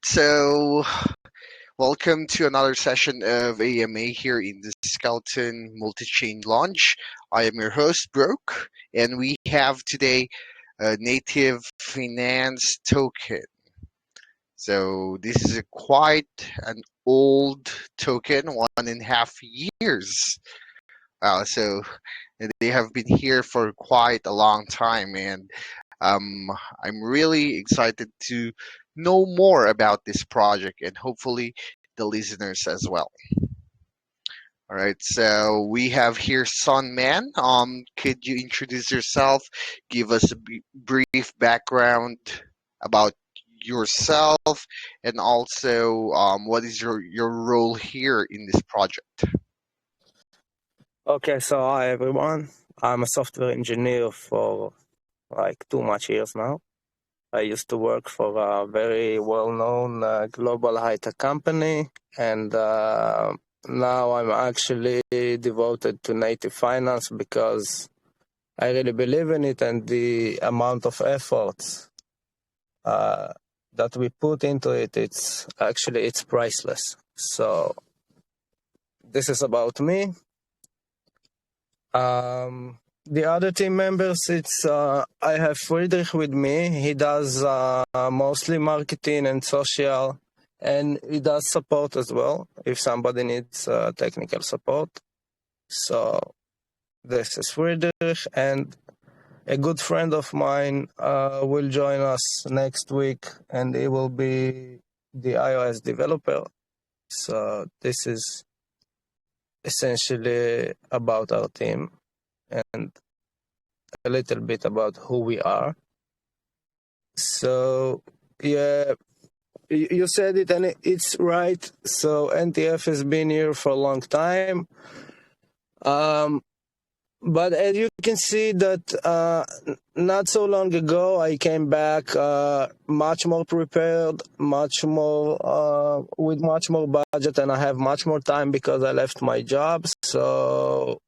So welcome to another session of AMA here in the Skeleton Multi-Chain Lounge. I am your host, Broke, and we have today a native finance token. So this is quite an old token, 1.5 years. So they have been here for quite a long time, and um, I'm really excited to know more about this project and hopefully the listeners as well. All right, so we have here Son Man. Could you introduce yourself? Give us a brief background about yourself, and also what is your role here in this project? Okay, so hi everyone. I'm a software engineer for like too much years now. I used to work for a very well-known global high-tech company, and now I'm actually devoted to native finance because I really believe in it, and the amount of effort uh, that we put into it, it's priceless. So this is about me. The other team members, I have Friedrich with me. He does mostly marketing and social, and he does support as well if somebody needs technical support. So this is Friedrich, and a good friend of mine will join us next week, and he will be the iOS developer. So this is essentially about our team and a little bit about who we are. So, yeah, you said it, and it's right. So, NTF has been here for a long time. But as you can see that not so long ago, I came back much more prepared, much more with much more budget, and I have much more time because I left my job. So,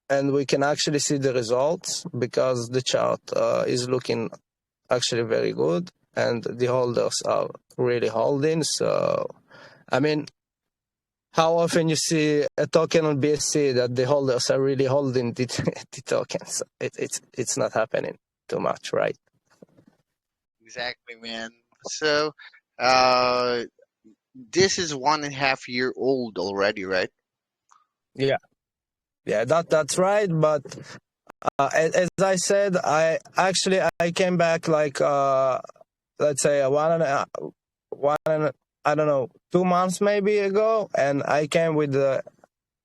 and we can actually see the results because the chart is looking actually very good, and the holders are really holding. So, I mean, how often you see a token on BSC that the holders are really holding the tokens? It's not happening too much, right? Exactly, man. So, uh, this is 1.5 year old already, right? Yeah, that's right. But as I said, I came back like let's say I don't know, 2 months maybe ago, and I came with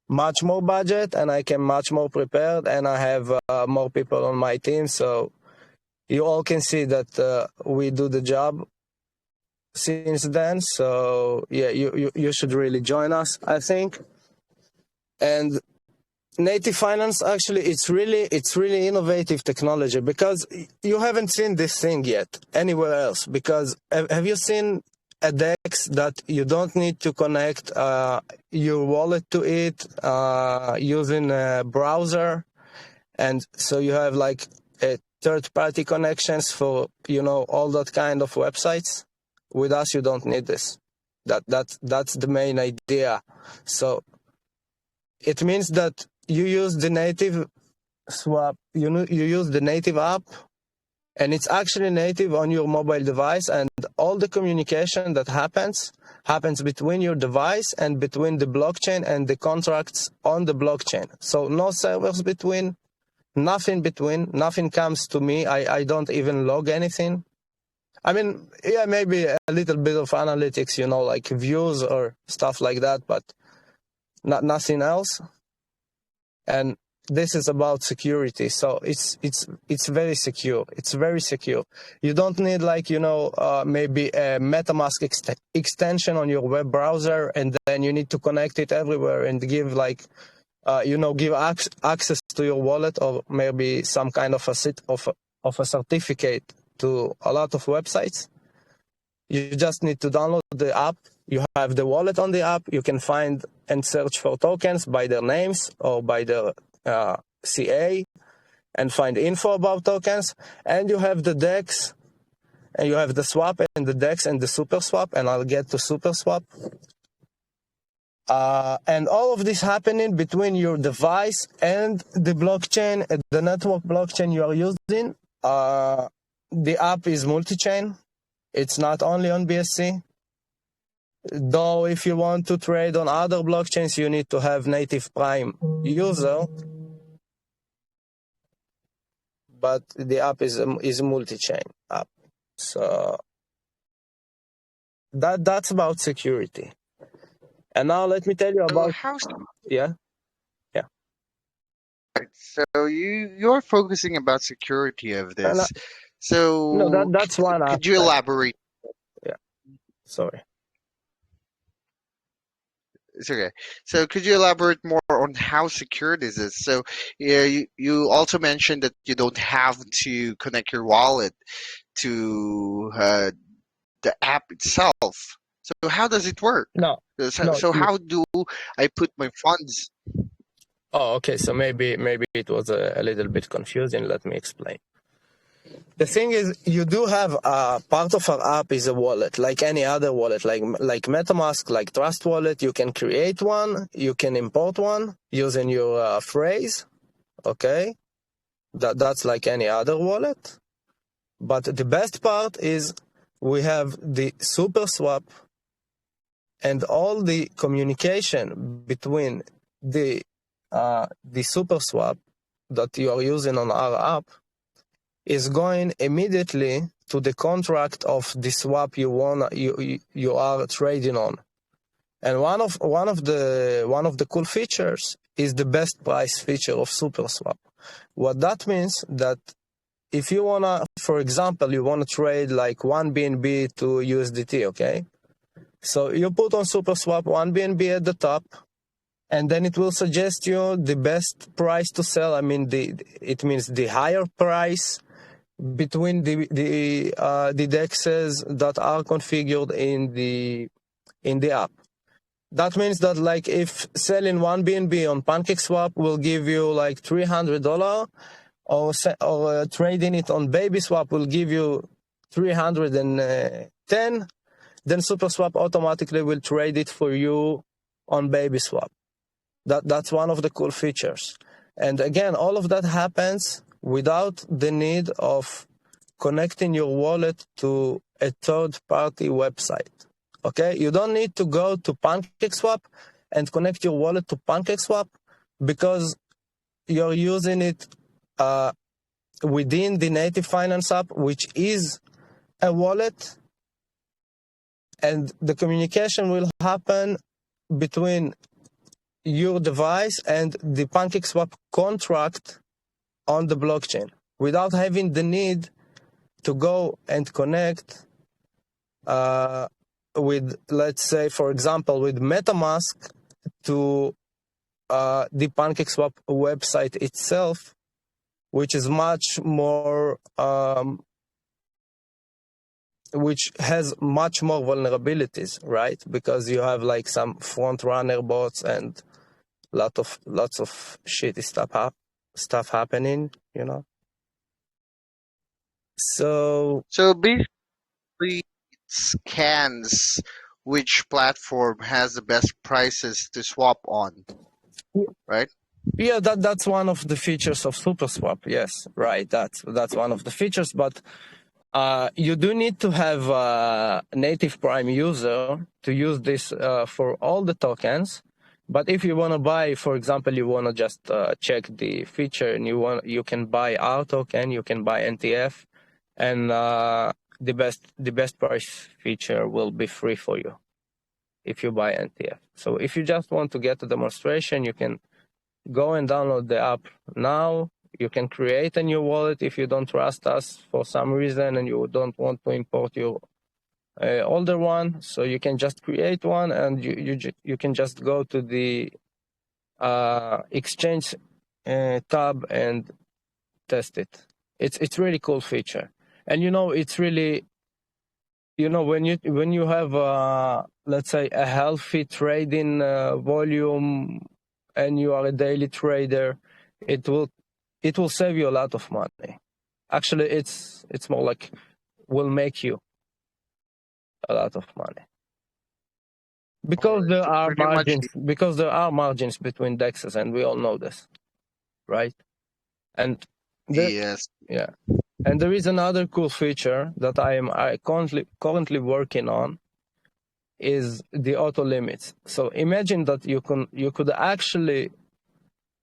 much more budget, and I came much more prepared, and I have more people on my team. So you all can see that we do the job since then. So yeah, you should really join us, I think. And native finance, actually, it's really innovative technology because you haven't seen this thing yet anywhere else. Because have you seen a DEX that you don't need to connect your wallet to it using a browser, and so you have like a third-party connections for all that kind of websites? With us, you don't need this. That's the main idea. So it means that you use the native swap, you use the native app, and it's actually native on your mobile device, and all the communication that happens between your device and between the blockchain and the contracts on the blockchain. So no servers between, nothing between, nothing comes to me. I don't even log anything. I mean, yeah, maybe a little bit of analytics, like views or stuff like that, but nothing else. And this is about security. So it's very secure. It's very secure. You don't need maybe a MetaMask extension on your web browser, and then you need to connect it everywhere and give give access to your wallet, or maybe some kind of a certificate to a lot of websites. You just need to download the app. You have the wallet on the app. You can find and search for tokens by their names or by their CA and find info about tokens. And you have the DEX, and you have the swap and the DEX and the super swap, and I'll get to super swap. And all of this happening between your device and the blockchain, the network blockchain you are using. The app is multi-chain. It's not only on BSC. Though if you want to trade on other blockchains, you need to have native Prime user. But the app is a multi-chain app. So that's about security. And now let me tell you So about how? yeah. So you're focusing about security of And, this. no, So that's one could you aspect. elaborate? Yeah, sorry. It's okay. So could you elaborate more on how secure this is? So yeah, you also mentioned that you don't have to connect your wallet to the app itself. So how does it work? No, So, no. so how do I put my funds? Oh, okay. So maybe it was a little bit confusing. Let me explain. The thing is, you do have part of our app is a wallet, like any other wallet, like MetaMask, like Trust Wallet. You can create one, you can import one using your phrase. Okay, that's like any other wallet. But the best part is we have the Super Swap, and all the communication between the Super Swap that you are using on our app is going immediately to the contract of the swap you are trading on. And one of the cool features is the best price feature of Super Swap. What that means that if you wanna, for example, you wanna trade like one BNB to USDT, okay? So you put on Super Swap one BNB at the top, and then it will suggest you the best price to sell. I mean, it means the higher price between the DEXs that are configured in the app. That means that like if selling one BNB on PancakeSwap will give you like $300, or trading it on BabySwap will give you 310, then SuperSwap automatically will trade it for you on BabySwap. That's one of the cool features. And again, all of that happens without the need of connecting your wallet to a third-party website. Okay? You don't need to go to PancakeSwap and connect your wallet to PancakeSwap because you're using it within the native finance app, which is a wallet, and the communication will happen between your device and the PancakeSwap contract on the blockchain without having the need to go and connect with, let's say, for example, with MetaMask to the PancakeSwap website itself, which is much more, which has much more vulnerabilities, right? Because you have like some front runner bots and lots of shitty stuff happening, you know. So So basically, it scans which platform has the best prices to swap on, right? yeah, that's one of the features of SuperSwap. Yes, right. That's one of the features, but you do need to have a native Prime user to use this for all the tokens. But if you want to buy, for example, you want to just check the feature, and you can buy our token, you can buy NTF, and the best price feature will be free for you if you buy NTF. So if you just want to get a demonstration, you can go and download the app now. You can create a new wallet if you don't trust us for some reason and you don't want to import your older one. So you can just create one, and you can just go to the exchange tab and test it. It's really cool feature, and it's really, when you have let's say a healthy trading volume and you are a daily trader, it will save you a lot of money. Actually, it's more like will make you a lot of money. All Because right. there So are pretty much, margins, because there are margins between dexes, and we all know this, right? And there, yes. yeah, and there is another cool feature that I currently working on is the auto limits. So imagine that you could actually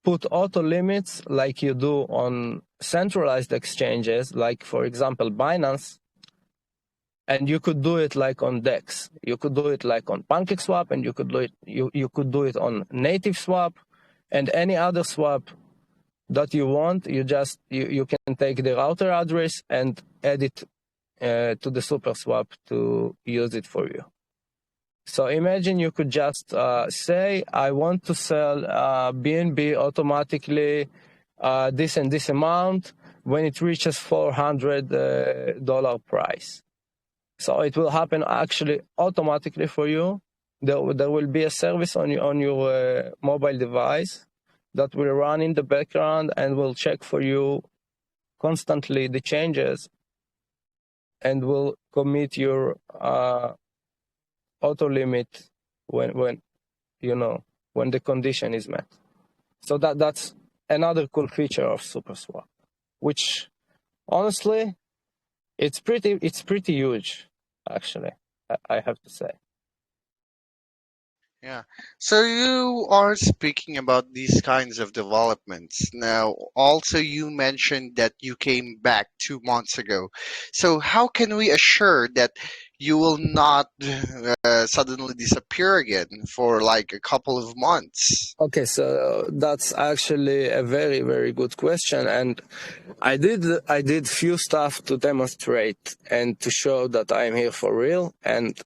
put auto limits like you do on centralized exchanges, like for example Binance, and you could do it like on DEX. You could do it like on PancakeSwap, and you could do it on Native Swap, and any other swap that you want. You can take the router address and add it to the SuperSwap to use it for you. So imagine you could just say, I want to sell BNB automatically this and this amount when it reaches $400 price. So it will happen actually automatically for you. There will be a service on your mobile device that will run in the background and will check for you constantly the changes and will commit your auto limit when when the condition is met. So that's another cool feature of SuperSwap, which honestly it's pretty huge, actually. I have to say. Yeah. So you are speaking about these kinds of developments. Now, also you mentioned that you came back 2 months ago. So how can we assure that you will not suddenly disappear again for like a couple of months? Okay, so that's actually a very, very good question, and I did few stuff to demonstrate and to show that I'm here for real. And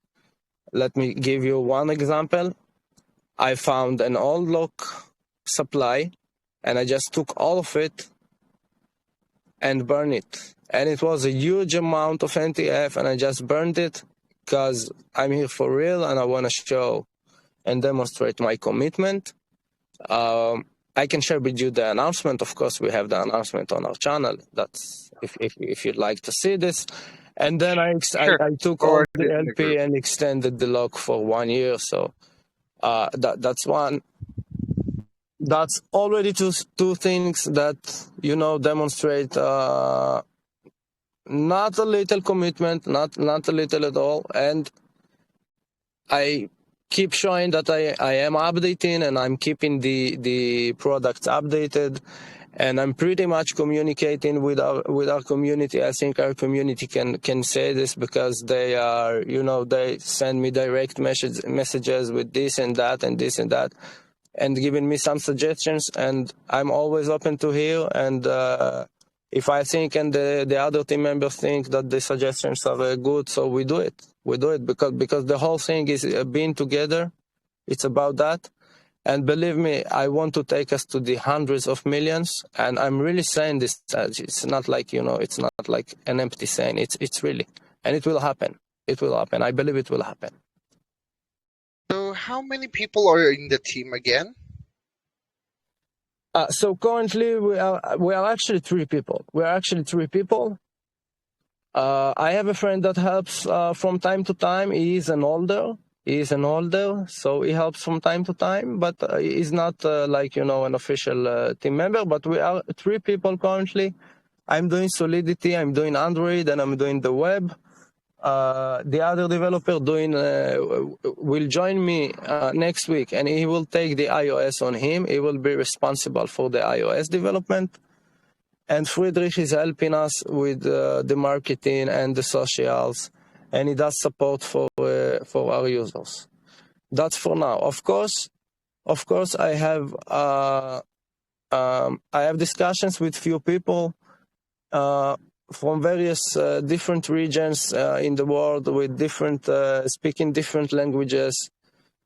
let me give you one example. I found an old lock supply, and I just took all of it and burned it. And it was a huge amount of NTF, and I just burned it because I'm here for real, and I want to show and demonstrate my commitment. I can share with you the announcement. Of course, we have the announcement on our channel. That's if you'd like to see this. And then Sure. I took all Forward the it in the LP group. and extended the lock for 1 year. So that's one. That's already two things that demonstrate not a little commitment, not a little at all. And I keep showing that I am updating and I'm keeping the products updated, and I'm pretty much communicating with our community. I think our community can say this because they are they send me direct messages with this and that and this and that, and giving me some suggestions, and I'm always open to hear. And if I think and the other team members think that the suggestions are good, so we do it. We do it because the whole thing is being together. It's about that. And believe me, I want to take us to the hundreds of millions. And I'm really saying this. It's not like it's not like an empty saying. It's really, and it will happen. It will happen. I believe it will happen. So how many people are in the team again? So currently we are actually three people. We are actually three people. I have a friend that helps from time to time. He is an older. So he helps from time to time, but he's not like an official team member. But we are three people currently. I'm doing Solidity, I'm doing Android, and I'm doing the web. The other developer will join me next week, and he will take the iOS on him. He will be responsible for the iOS development. And Friedrich is helping us with the marketing and the socials, and he does support for our users. That's for now. Of course, I have discussions with few people from various different regions in the world with different speaking different languages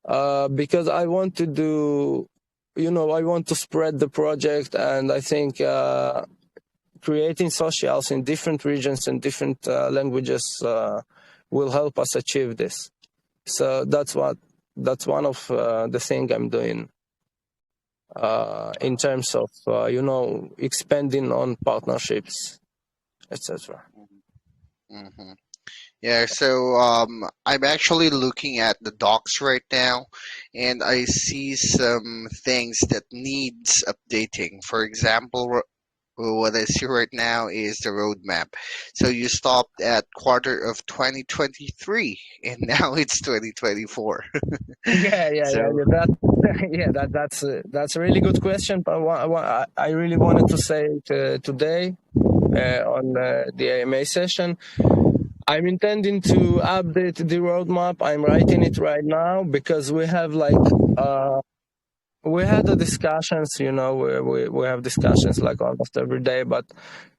because I want to do, I want to spread the project, and I think creating socials in different regions and different languages will help us achieve this. So that's one of the thing I'm doing in terms of expanding on partnerships, etc. Hmm. Yeah, so I'm actually looking at the docs right now, and I see some things that needs updating. For example, what I see right now is the roadmap. So you stopped at quarter of 2023, and now it's 2024. So, Yeah. That yeah, that's a really good question. But I really wanted to say it today on the AMA session. I'm intending to update the roadmap. I'm writing it right now because we have we had the discussions, we have discussions like almost every day, but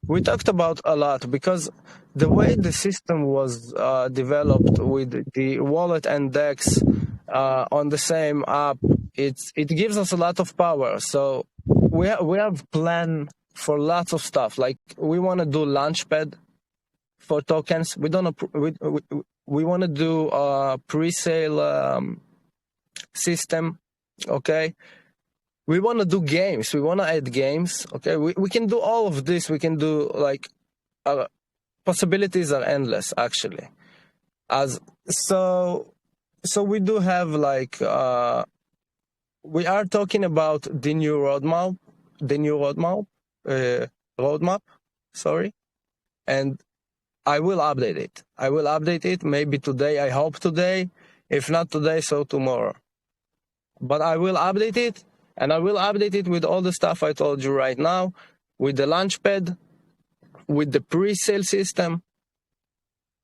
we talked about a lot because the way the system was developed with the wallet and DEX on the same app, it gives us a lot of power. So we have plan for lots of stuff. Like we want to do Launchpad for tokens. We don't we want to do a pre-sale system. Okay, we want to do games. We want to add games. Okay, we can do all of this. We can do like possibilities are endless actually. As so we do have we are talking about the new roadmap, the new roadmap, roadmap. Sorry, and I will update it. I will update it maybe today. I hope today. If not today, so tomorrow. But I will update it, and I will update it with all the stuff I told you right now, with the Launchpad, with the pre-sale system,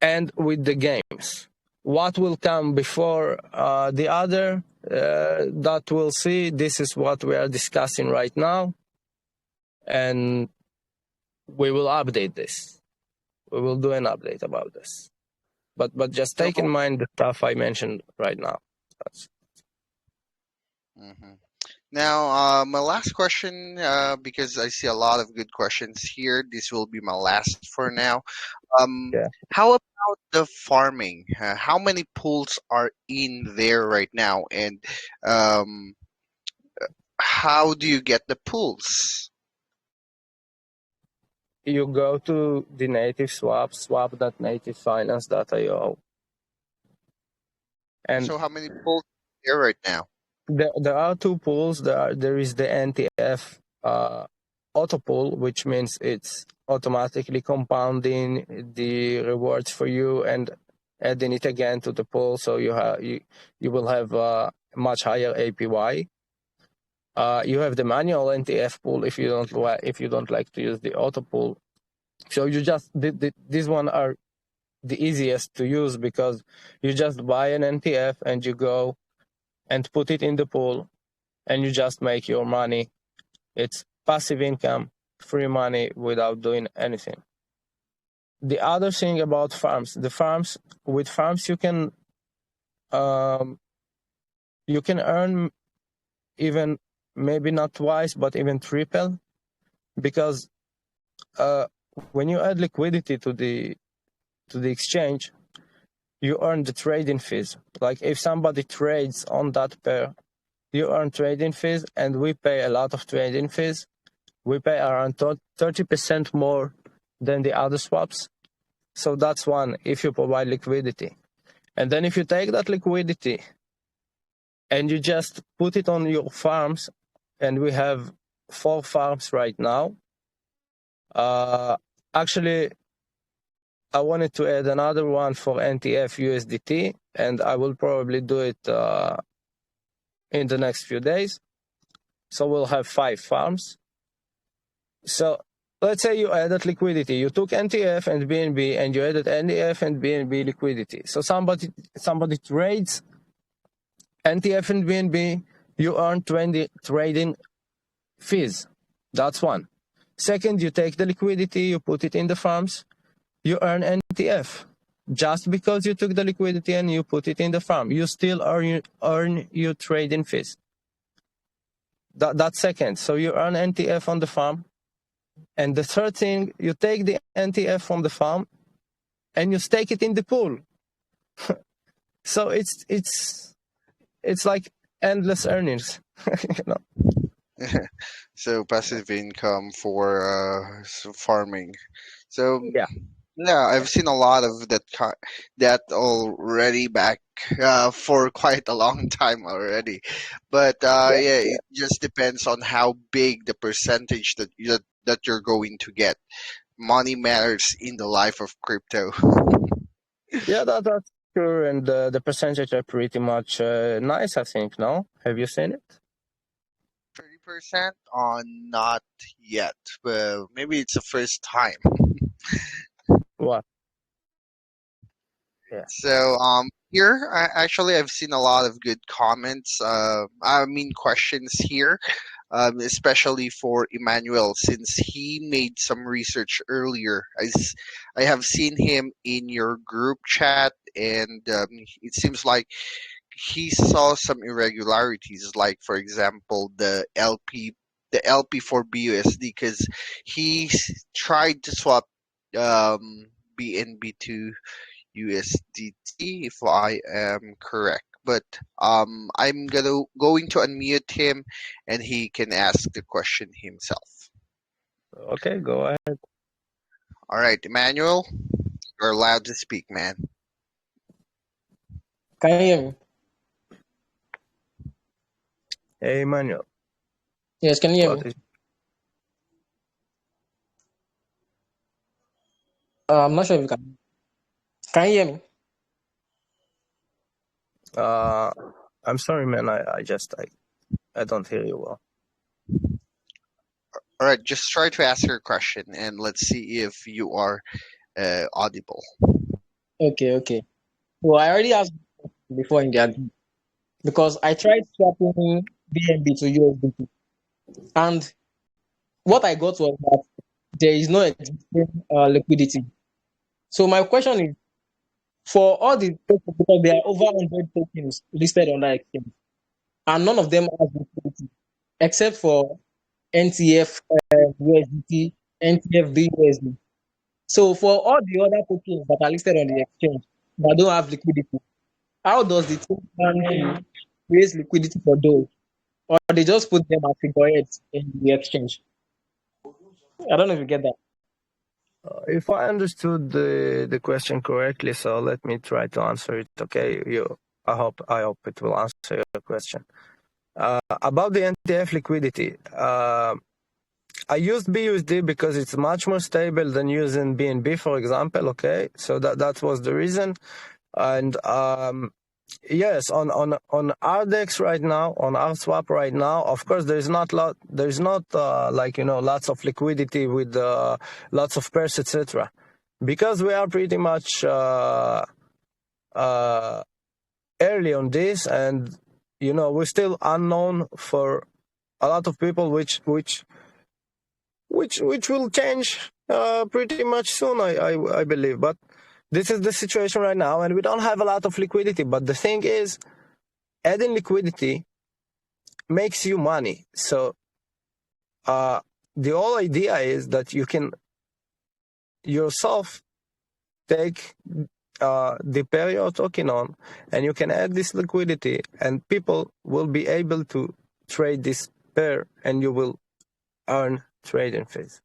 and with the games. What will come before the other, that we'll see. This is what we are discussing right now, and we will update this. We will do an update about this. But just so take in mind the stuff I mentioned right now. That's, mhm. Now, my last question, because I see a lot of good questions here. This will be my last for now. Um, yeah. how about the farming? How many pools are in there right now, and um, how do you get the pools? You go to the native swap, swap.nativefinance.io, and So, how many pools are there right now? there are two pools. There is the NTF auto pool, which means it's automatically compounding the rewards for you and adding it again to the pool, so you will have a much higher APY. You have the manual NTF pool if you don't like to use the auto pool. So you just these one are the easiest to use because you just buy an NTF and you go and put it in the pool and you just make your money. It's passive income, free money without doing anything. The other thing about farms, with farms um, you can earn even maybe not twice but even triple because uh, when you add liquidity to the exchange, you earn the trading fees. Like if somebody trades on that pair, you earn trading fees, and we pay a lot of trading fees. We pay around 30% more than the other swaps. So that's one, if you provide liquidity. And then if you take that liquidity and you just put it on your farms, and we have 4 farms right now. Actually, I wanted to add another one for NTF USDT, and I will probably do it in the next few days. So we'll have 5 farms. So let's say you added liquidity. You took NTF and BNB, and you added NTF and BNB liquidity. So somebody trades NTF and BNB. You earn trading fees. That's one. Second, you take the liquidity, you put it in the farms, you earn NTF. Just because you took the liquidity and you put it in the farm, you still earn your trading fees. That's second. So you earn NTF on the farm. And the third thing, you take the NTF from the farm and you stake it in the pool. So it's like endless earnings. you know? So, passive income for farming. So, Yeah. Yeah, I've seen a lot of that already back for quite a long time already. But Yeah, yeah, yeah, it just depends on how big the percentage that you're going to get. Money matters in the life of crypto. yeah. That's true, and the percentage are pretty much nice. I think. No, have you seen it? 30% on not yet, but maybe it's the first time. What? Yeah. So here actually I've seen a lot of good comments. I mean questions here, especially for Emmanuel since he made some research earlier. I have seen him in your group chat, and it seems like he saw some irregularities, like for example the LP for BUSD, because tried to swap BNB to USDT, if I am correct. But I'm going to unmute him, and he can ask the question himself. Okay, go ahead. All right, Emmanuel, you're allowed to speak, man. Can you hear me? Hey, Manuel. Yes, can you hear What me? is? I'm not sure if you can. Can you hear me? Uh, I'm sorry, man. I don't hear you well. All right, just try to ask your question, and let's see if you are audible. Okay, okay. So I already asked before in the group because I tried swapping BNB to USDT, and what I got was that there is no existing liquidity. So my question is, for all the tokens, because there are over 100 tokens listed on that exchange, and none of them has liquidity except for NTF USDT, NTF BUSD. So for all the other tokens that are listed on the exchange that don't have liquidity, how does the team plan to raise liquidity for those? Or they just put them as figureheads in the exchange? I don't know if you get that. If I understood the question correctly, so let me try to answer it. Okay, I hope it will answer your question. About the NTF liquidity, I used BUSD because it's much more stable than using BNB, for example. Okay, so that was the reason. And yes, on RDEX right now, on RSwap right now, of course, there's not like lots of liquidity with lots of pairs, etc. Because we are pretty much early on this, and we're still unknown for a lot of people, which will change pretty much soon, I believe. But this is the situation right now, and we don't have a lot of liquidity. But the thing is, adding liquidity makes you money. So the whole idea is that you can yourself take the pair you're talking on, and you can add this liquidity, and people will be able to trade this pair, and you will earn trading fees.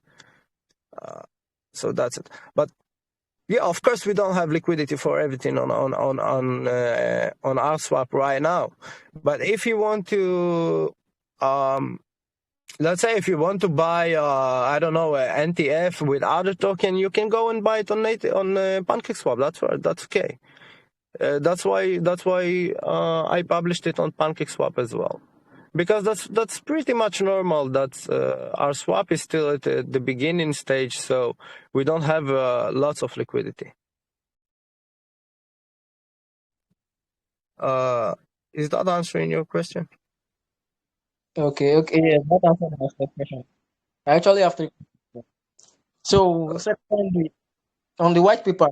So that's it. But yeah, of course, we don't have liquidity for everything on our swap right now. But if you want to, let's say, if you want to buy, I don't know, NTF with other token, you can go and buy it on PancakeSwap. That's okay. That's why I published it on PancakeSwap as well, because that's pretty much normal. That our swap is still at the beginning stage, so we don't have lots of liquidity. Is that answering your question? Okay, okay, yes, that answers my first question. I actually have three questions. So, secondly, on the white paper,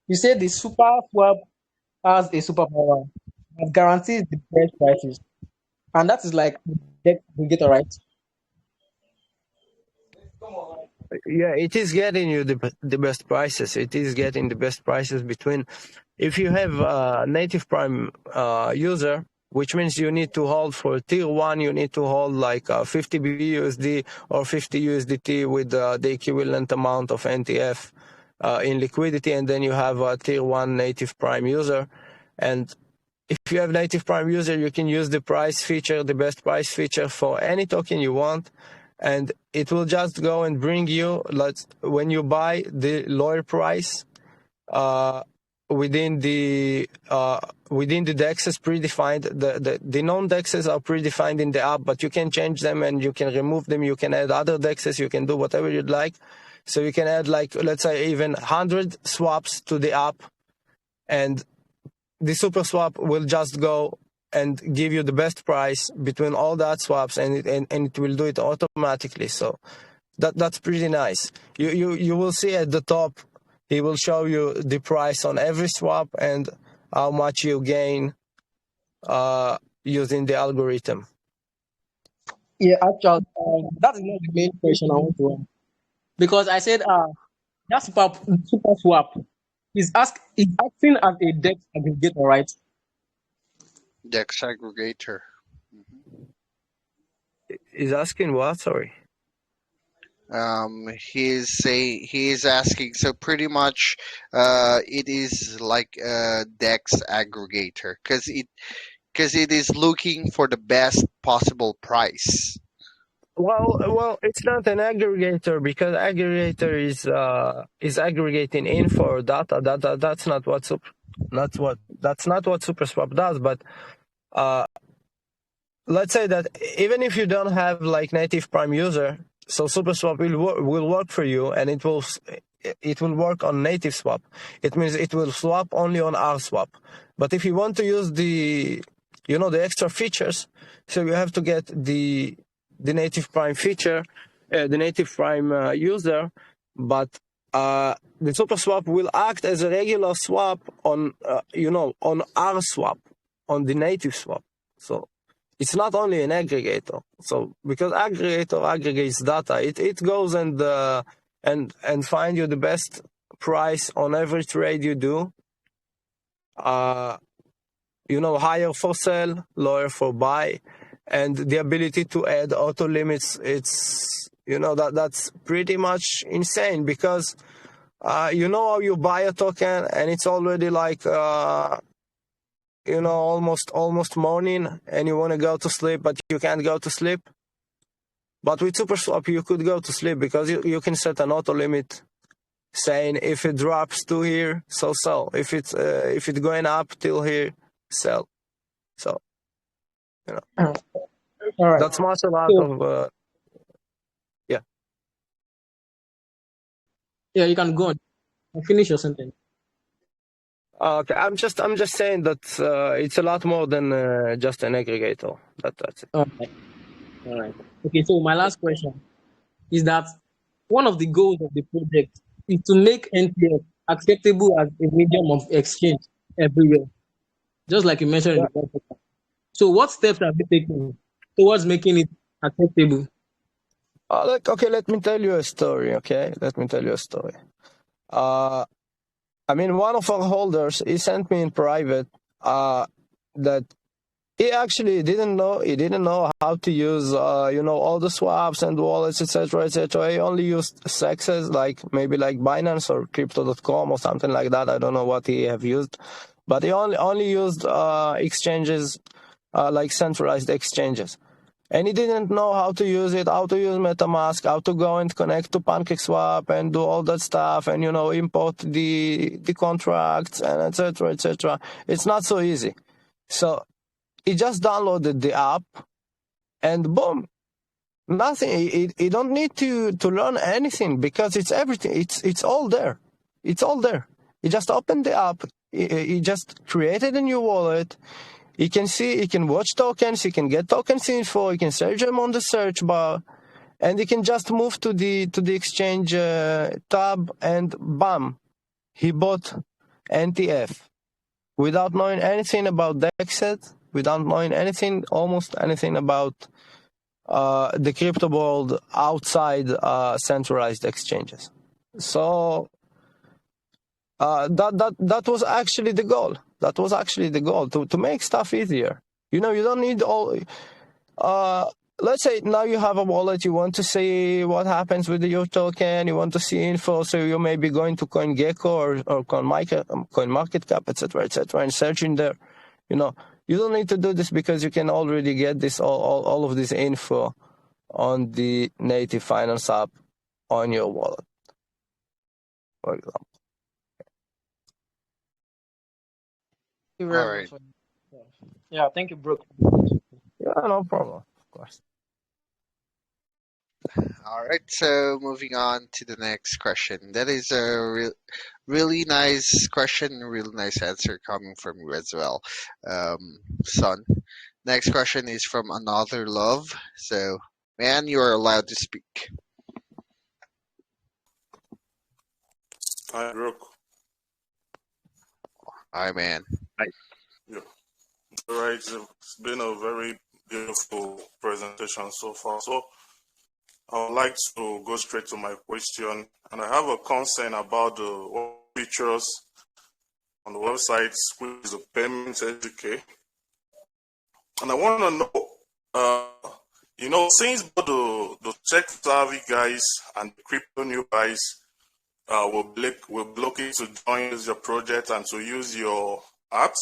you say the super swap has a superpower that guarantees the best prices, and that is like debt aggregator, right? Yeah, it is getting you the best prices. It is getting the best prices between, if you have a native prime user, which means you need to hold for tier 1, you need to hold like 50 BUSD or 50 USDT with the equivalent amount of NTF. in liquidity, and then you have a tier 1 native prime user. And if you have native prime user, you can use the price feature, the best price feature for any token you want, and it will just go and bring you, when you buy, the lower price within the dexes predefined. The known dexes are predefined in the app, but you can change them and you can remove them. You can add other dexes. You can do whatever you'd like. So you can add, like, let's say, even 100 swaps to the app, and the super swap will just go and give you the best price between all that swaps, and it will do it automatically. So that's pretty nice. You will see at the top, he will show you the price on every swap and how much you gain using the algorithm. Yeah, actually, that is not the main question I want to ask. Because I said, that super swap is acting as a dex aggregator, right? Dex aggregator. Is asking what? Sorry. He's asking. So pretty much, it is like a Dex aggregator because it is looking for the best possible price. Well, it's not an aggregator, because aggregator is aggregating info or data. That's not what SuperSwap does. But let's say that even if you don't have, like, native prime user, so SuperSwap will work for you, and it will work on native swap. It means it will swap only on RSwap. But if you want to use the extra features, so you have to get the native prime feature, the native prime user, but the SuperSwap will act as a regular swap on on RSwap, on the native swap. So it's not only an aggregator. So because aggregator aggregates data, it goes and find you the best price on every trade you do. Higher for sell, lower for buy, and the ability to add auto limits. It's that's pretty much insane, because how you buy a token and it's already like almost morning, and you want to go to sleep, but you can't go to sleep. But with SuperSwap, you could go to sleep, because you can set an auto limit saying if it drops to here, so sell. If it's going up till here, sell. So All right. that's much a lot So, of yeah. yeah, you can go on. Finish your sentence. Okay, I'm just saying that it's a lot more than just an aggregator. That's it. All right. All right. Okay, so my last question is that one of the goals of the project is to make NTF acceptable as a medium of exchange everywhere, just like you mentioned in Yeah. the first paper. So, what steps have you taken towards making it acceptable? Let me tell you a story. Okay, let me tell you a story. I mean, one of our holders, he sent me in private that he actually didn't know how to use all the swaps and wallets, etc., etc. He only used sexes, maybe like Binance or crypto.com or something like that. I don't know what he have used, but he only used exchanges, like centralized exchanges. And he didn't know how to use it, how to use MetaMask, how to go and connect to PancakeSwap and do all that stuff, and import the contracts and etc., etc. It's not so easy. So he just downloaded the app, and boom, nothing. He don't need to learn anything, because it's everything. It's all there. It's all there. He just opened the app. He just created a new wallet. He can watch tokens, he can get tokens info, he can search them on the search bar, and he can just move to the exchange tab, and bam, he bought NTF without knowing anything about DEXet, without knowing almost anything about the crypto world outside centralized exchanges. So that was actually the goal. That was actually the goal, to make stuff easier. You don't need all. let's say now you have a wallet, you want to see what happens with your token, you want to see info, so you may be going to CoinGecko or CoinMarketCap, etc., and searching there. You don't need to do this because you can already get this all of this info on the native finance app on your wallet, for example. Thank you All very right. much. Yeah, thank you, bro. Yeah, no problem, of course. All right. So moving on to the next question. That is a really nice question, really nice answer coming from you as well, son. Next question is from Another Love. So, man, you are allowed to speak. Hi, Brooke. Hi, man. Yeah. All right. It's been a very beautiful presentation so far. So I would like to go straight to my question. And I have a concern about the features on the website, which is the payment educate. And I want to know, since both the tech savvy guys and the crypto new guys will be looking to join your project and to use your apps,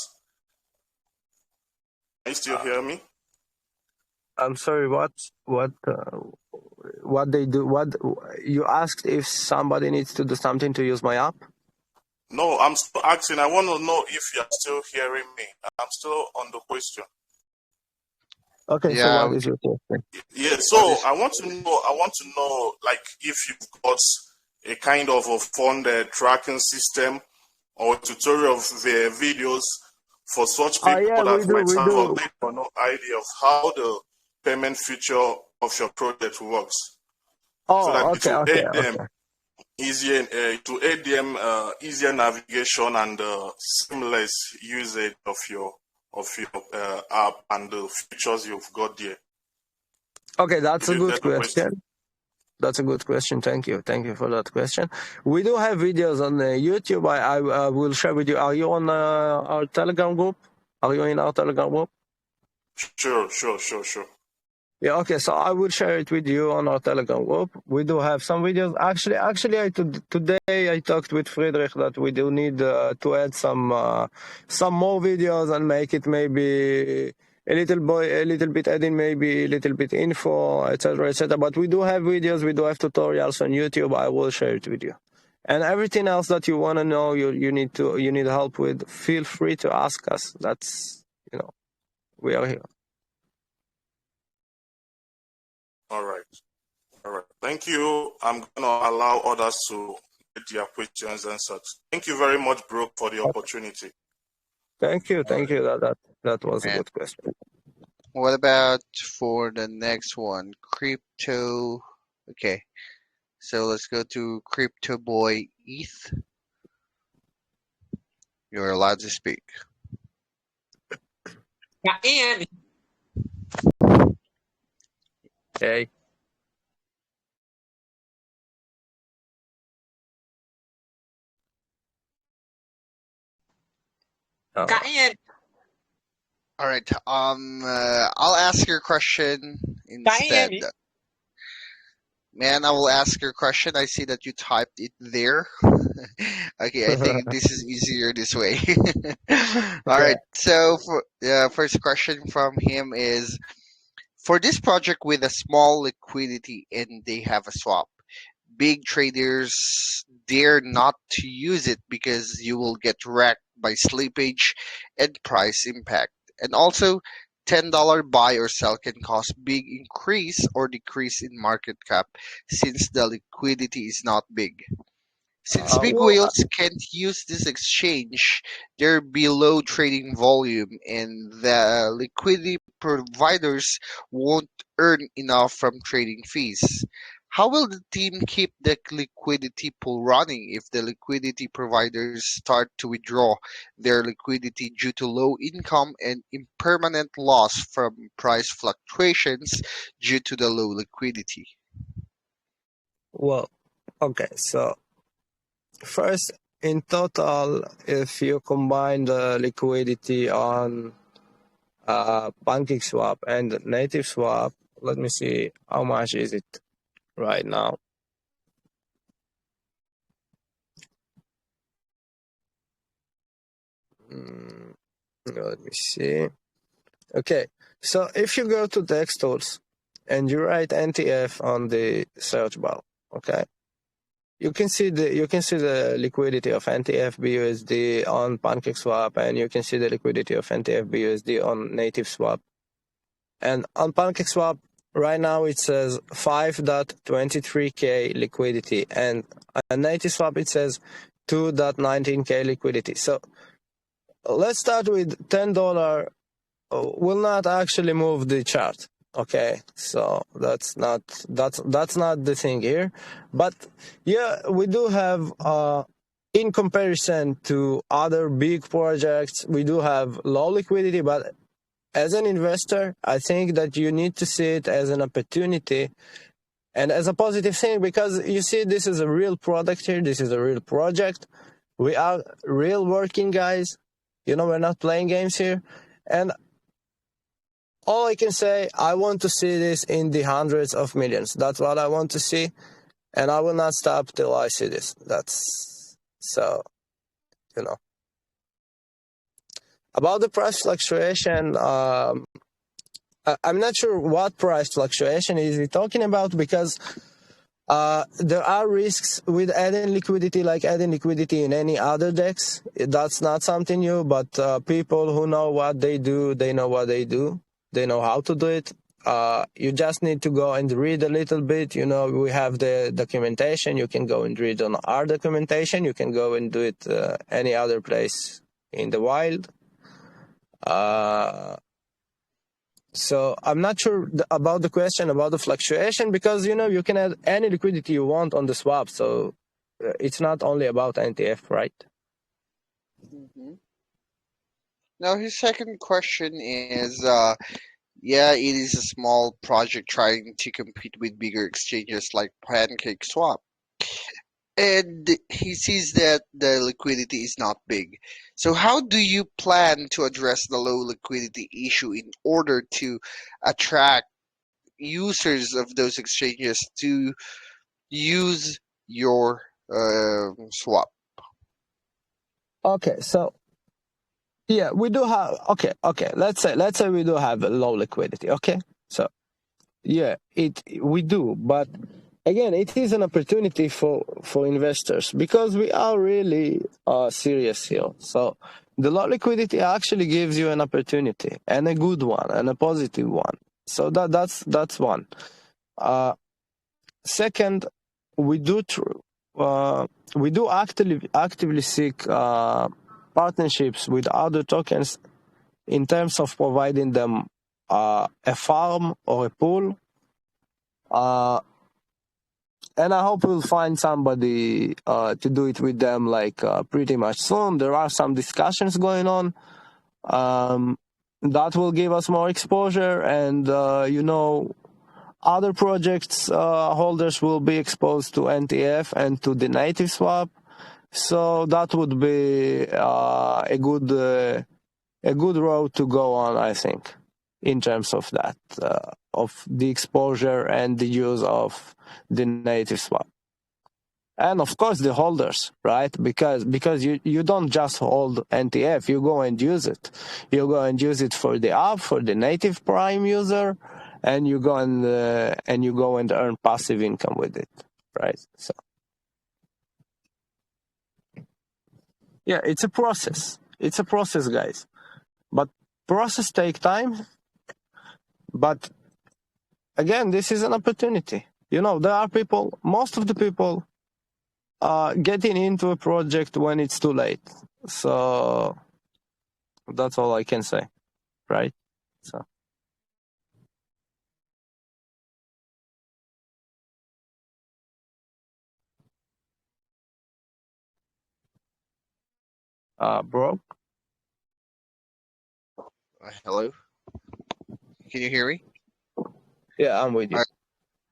can you still hear me? I'm sorry, what they do? What you asked if somebody needs to do something to use my app? No, I'm still asking. I want to know if you're still hearing me. I'm still on the question. Okay, so Yeah. what is your question? Yeah, so What is? I want to know, like, if you've got a kind of a funded tracking system or tutorial of the videos for such people Yeah, that might we have a do. little or no idea of how the payment feature of your project works, so that Oh, it okay, will okay, aid them okay. easier navigation and seamless usage of your app and the features you've got there. Okay, that's Did a you good get the question? question. That's a good question. Thank you for that question. We do have videos on YouTube. I will share with you. Are you on our Telegram group? Are you in our Telegram group? Sure. Yeah, okay. So I will share it with you on our Telegram group. We do have some videos. Actually, today I talked with Friedrich that we do need to add some more videos and make it maybe a little bit adding maybe a little bit info, etc., etc. But we do have videos. We do have tutorials on YouTube. I will share it with you. And everything else that you want to know, you need help with. Feel free to ask us. That's we are here. All right. Thank you. I'm going to allow others to get their questions answered. Thank you very much, Brooke, for the opportunity. Thank you. That was a Man. good question. What about for the next one? Crypto. Okay. So let's go to Crypto Boy ETH. You're allowed to speak. Yeah, and Okay. Kain, All right. I'll ask your question instead. Kain, Man, I will ask your question. I see that you typed it there. Okay, I think this is easier this way. All Okay. right. So for first question from him is for this project with a small liquidity and they have a swap. Big traders dare not to use it because you will get wrecked by slippage and price impact. And also, $10 buy or sell can cause big increase or decrease in market cap since the liquidity is not big. Since big Well, whales can't use this exchange, there be low trading volume and the liquidity providers won't earn enough from trading fees. How will the team keep the liquidity pool running if the liquidity providers start to withdraw their liquidity due to low income and impermanent loss from price fluctuations due to the low liquidity? well, okay. So first, in total, if you combine the liquidity on PancakeSwap and Native Swap, let me see how much is it right now. Let me see. Okay, so if you go to text tools and you write NTF on the search bar, okay, you can see the liquidity of NTF BUSD on PancakeSwap, and you can see the liquidity of NTF BUSD on Native Swap. And on PancakeSwap, right now it says 5.23k liquidity, and on Native Swap it says 2.19k liquidity. So let's start with $10 will not actually move the chart. Okay, so that's not the thing here. But yeah, we do have in comparison to other big projects, we do have low liquidity, but as an investor, I think that you need to see it as an opportunity and as a positive thing, because you see, this is a real product here. This is a real project. We are real working guys. We're not playing games here. And all I can say, I want to see this in the hundreds of millions. That's what I want to see. And I will not stop till I see this. That's so, About the price fluctuation, I'm not sure what price fluctuation is he talking about, because there are risks with adding liquidity, like adding liquidity in any other DEX. That's not something new, but people who know what they do, they know what they do. They know how to do it. You just need to go and read a little bit. We have the documentation. You can go and read on our documentation. You can go and do it any other place in the wild. So I'm not sure about the question about the fluctuation, because you can add any liquidity you want on the swap. So it's not only about NTF, right? Mm-hmm. Now his second question is, yeah, it is a small project trying to compete with bigger exchanges like PancakeSwap. And he sees that the liquidity is not big. So how do you plan to address the low liquidity issue in order to attract users of those exchanges to use your swap? Okay, so yeah, we do have. Okay. Let's say we do have low liquidity. Okay, so yeah, we do, but again, it is an opportunity for investors, because we are really serious here. So the low liquidity actually gives you an opportunity, and a good one, and a positive one. So that's one. Second, we do actively seek partnerships with other tokens in terms of providing them a farm or a pool. And I hope we'll find somebody to do it with them, like pretty much soon. There are some discussions going on that will give us more exposure, and other projects holders will be exposed to NTF and to the native swap. So that would be a good road to go on, I think, in terms of that, of the exposure and the use of the native swap. And of course the holders, right? Because you don't just hold NTF, you go and use it. You go and use it for the app, for the native prime user, and you go and earn passive income with it, right? So yeah, it's a process. It's a process, guys. But process take time. But again, this is an opportunity. There are people, most of the people getting into a project when it's too late. So that's all I can say, right? So bro. Hello? Can you hear me? Yeah, I'm with you.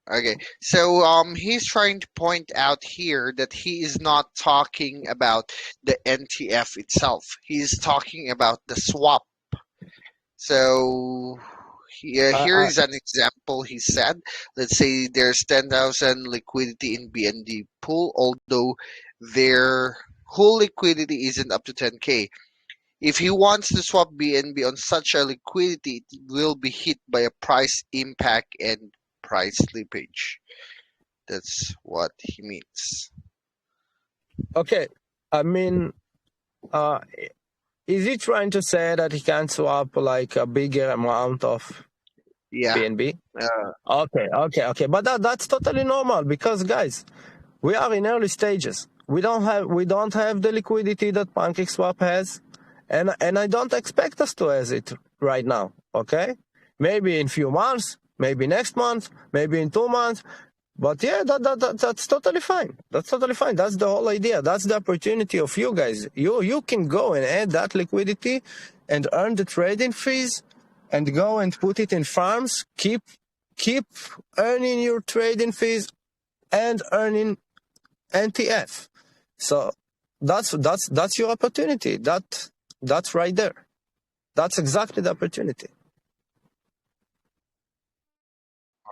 Okay, so he's trying to point out here that he is not talking about the NTF itself. He's talking about the swap. So here I is an example. He said, let's say there's 10,000 liquidity in BNB pool, although their whole liquidity isn't up to 10K. If he wants to swap BNB on such a liquidity, it will be hit by a price impact and price slippage. That's what he means. okay. I mean, uh, is he trying to say that he can swap like a bigger amount of Yeah. BNB? Uh, Okay. But that's totally normal because guys, we are in early stages. We don't have the liquidity that PancakeSwap has, and I don't expect us to have it right now. Okay, maybe in few months, maybe next month, maybe in 2 months. But yeah, that's totally fine. That's totally fine. That's the whole idea. That's the opportunity of you guys. You can go and add that liquidity and earn the trading fees and go and put it in farms. Keep earning your trading fees and earning NTF. So that's your opportunity. That's right there. That's exactly the opportunity.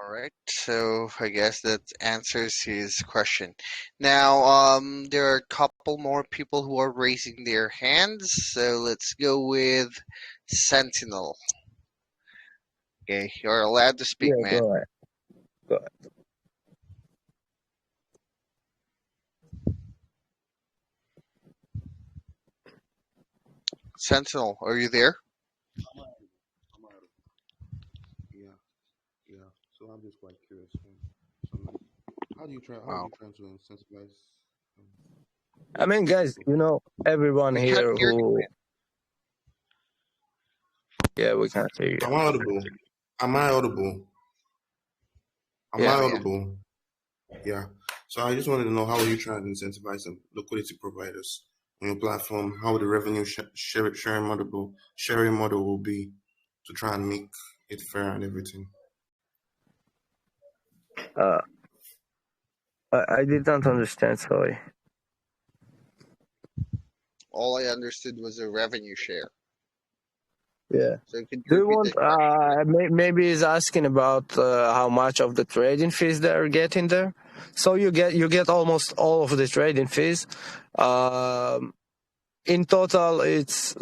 all right. So I guess that answers his question. Now, there are a couple more people who are raising their hands. So let's go with Sentinel. Okay, you're allowed to speak, Yeah, man. go ahead. Go ahead. Sentinel, are you there? Yeah, yeah. So I'm just quite curious. So, like, how do you try? How are Wow. you trying to incentivize I mean, guys, people? everyone We can't here hear you, who, man. yeah, we can't hear you. Am I audible? Am I audible? Am I Yeah. Oh yeah. audible? Yeah. So I just wanted to know how are you trying to incentivize some liquidity providers on your platform? How the revenue sharing model will be to try and make it fair and everything. Uh, I did not understand. Sorry. All I understood was a revenue share. Yeah. So could Do you you repeat want? the question? Maybe he's asking about how much of the trading fees they're getting there. So you get almost all of the trading fees. In total, it's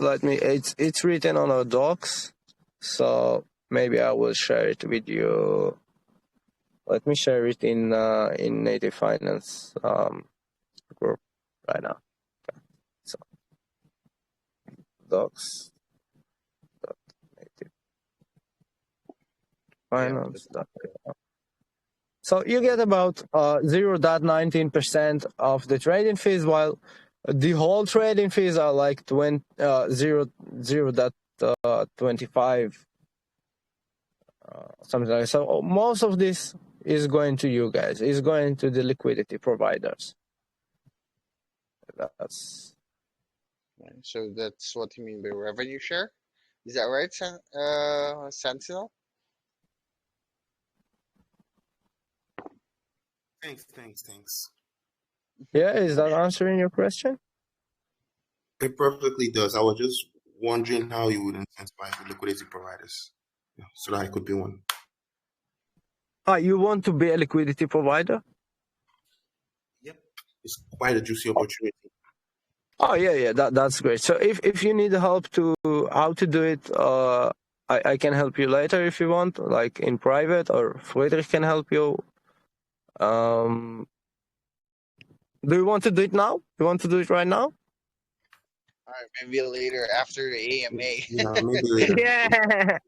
written on our docs. So maybe I will share it with you. Let me share it in Native Finance group right now. Okay. So docs. Native Yeah. Finance. So you get about 0.19% of the trading fees, while the whole trading fees are like 0.25, something like that. So most of this is going to you guys. Is going to the liquidity providers. That's So that's what you mean by revenue share? Is that right, Sentinel? Thanks. yeah. Is that answering your question? It perfectly does. I was just wondering how you would incentivize the liquidity providers, so that I could be one. You want to be a liquidity provider? Yep. It's quite a juicy opportunity. Oh yeah. That's great. So if you need help to how to do it, I can help you later if you want, like in private, or Friedrich can help you. Do you want to do it now? You want to do it right now? All right, maybe later after the AMA. Yeah, maybe later. Yeah.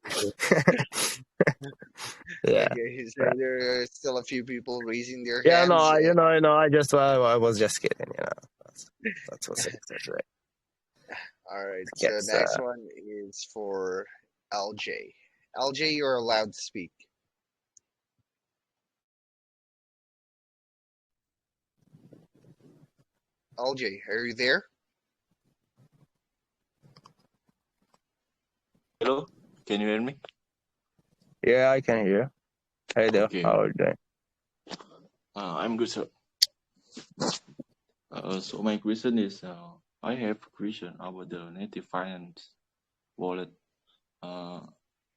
Yeah. Okay, so Right. there are still a few people raising their Yeah. No. hands. I was just kidding. That's what's it. Right. All right, so Yes. next one is for LJ. LJ, you're allowed to speak. LJ, are you there? Hello, can you hear me? Yeah, I can hear. Hey there. Okay, How are you doing? I'm good, sir. So my question is, I have a question about the native finance wallet.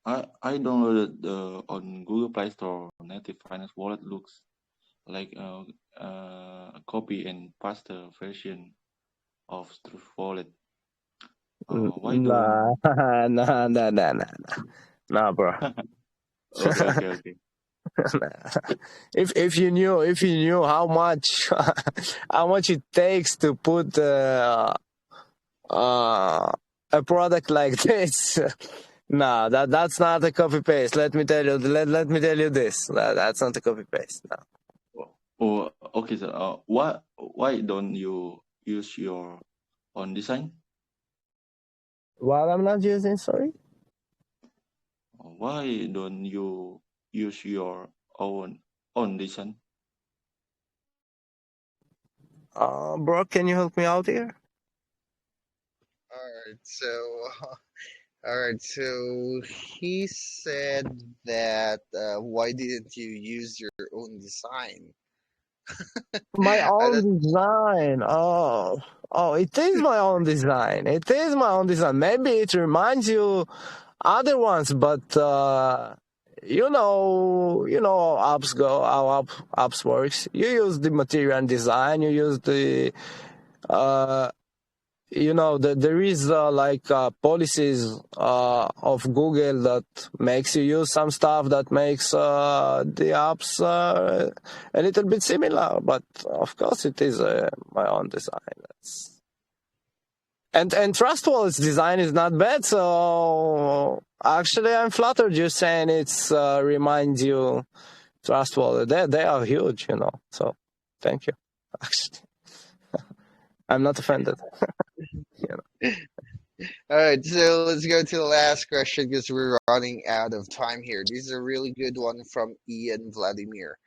I downloaded on Google Play Store native finance wallet looks like a copy and paste version of Truth Wallet. Why Nah, don't? nah, bro. Okay. If you knew how much how much it takes to put a product like this, nah, that's not a copy paste. Let me tell you. Let me tell you this. That's not a copy paste. No. Oh, okay, sir. Why don't you use your own design? Well, I'm not using. Sorry. Why don't you use your own design? Bro, can you help me out here? All right, so all right, so he said that why didn't you use your own design? My That, own design. Oh, it is my own design. It is my own design. Maybe it reminds you other ones, but how apps go, how apps works. You use the material and design. You use the uh, there is policies of Google that makes you use some stuff that makes the apps a little bit similar, but of course it is my own design. And Trust Wallet's design is not bad, so actually I'm flattered you saying it's reminds you Trust Wallet. They are huge, so thank you. Actually, I'm not offended. all right, so let's go to the last question because we're running out of time here. This is a really good one from Ian Vladimir.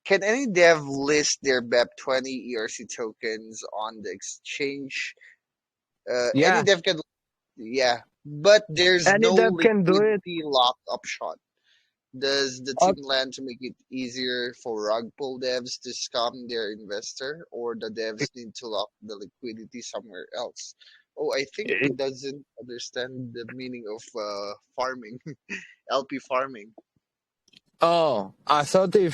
Can any dev list their BEP20 ERC tokens on the exchange? Any Yeah, dev can, yeah, but there's any no dev can do it. liquidity lock option. Does the team plan to make it easier for rug pull devs to scam their investor, or the devs need to lock the liquidity somewhere else? Oh, I think he doesn't understand the meaning of farming, LP farming. Oh, I thought he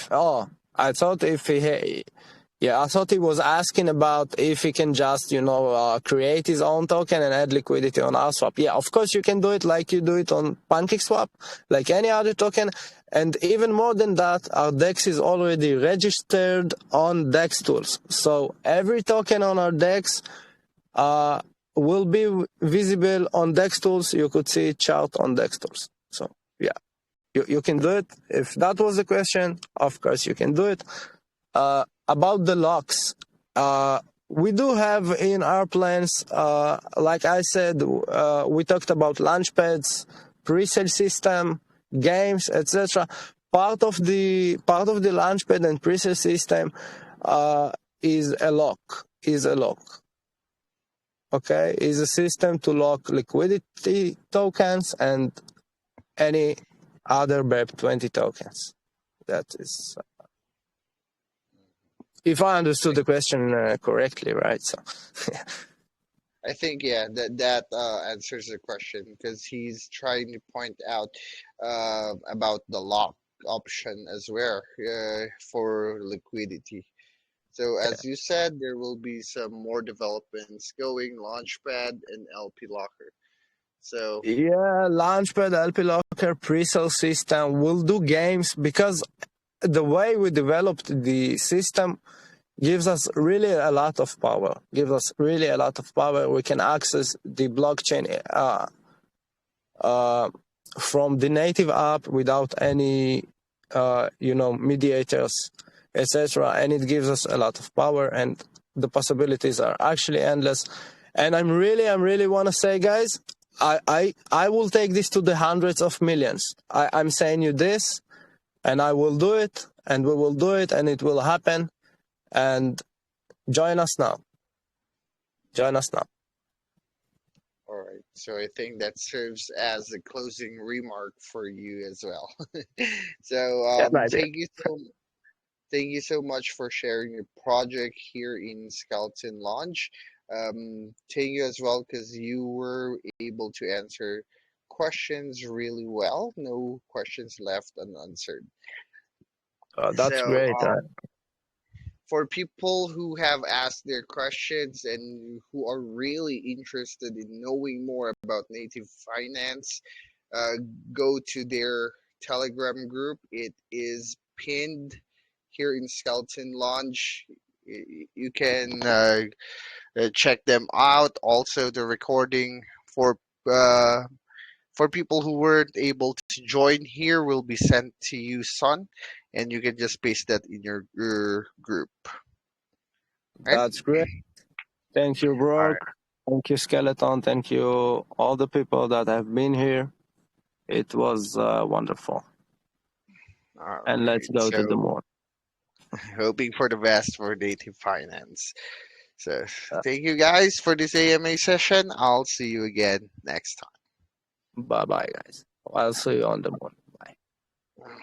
was asking about if he can just, create his own token and add liquidity on our swap. Yeah, of course you can do it like you do it on PancakeSwap, like any other token. And even more than that, our DEX is already registered on DEX tools. So every token on our DEX will be visible on DEX tools. You could see chart on DEX tools. So yeah. You can do it. If that was the question, of course you can do it. About the locks, we do have in our plans, like I said, we talked about launchpads, pre-sale system, games, etc. Part of the launchpad and pre-sale system is a lock. Okay, is a system to lock liquidity tokens and any other BEP20 tokens. That is, if I understood the question correctly, right? So, I think yeah, that answers the question because he's trying to point out about the lock option as well for liquidity. So as you said, there will be some more developments going, Launchpad and LP Locker. So yeah, Launchpad, LP Locker, pre-sale system will do games because the way we developed the system gives us really a lot of power. We can access the blockchain from the native app without any, mediators, etc. And it gives us a lot of power, and the possibilities are actually endless. And I'm really want to say, guys, I will take this to the hundreds of millions. I'm saying you this, and I will do it, and we will do it, and it will happen. And join us now. all right. So I think that serves as a closing remark for you as well. So Yeah, idea. thank you so much for sharing your project here in Skeleton Lounge. Thank you as well because you were able to answer questions really well. No questions left unanswered. That's So, great. for people who have asked their questions and who are really interested in knowing more about native finance, uh, go to their Telegram group. It is pinned here in Skeleton Lounge. You can check them out. Also, the recording for uh, for people who weren't able to join here will be sent to you, son, and you can just paste that in your group. Right? That's great. Thank you, All right. Brooke. Thank you, Skeleton. Thank you, all the people that have been here. It was wonderful. All And let's right. go to the So, moon. hoping for the best for native finance. So, Uh, thank you guys for this AMA session. I'll see you again next bye bye, guys. I'll see you on the moon. Bye. time.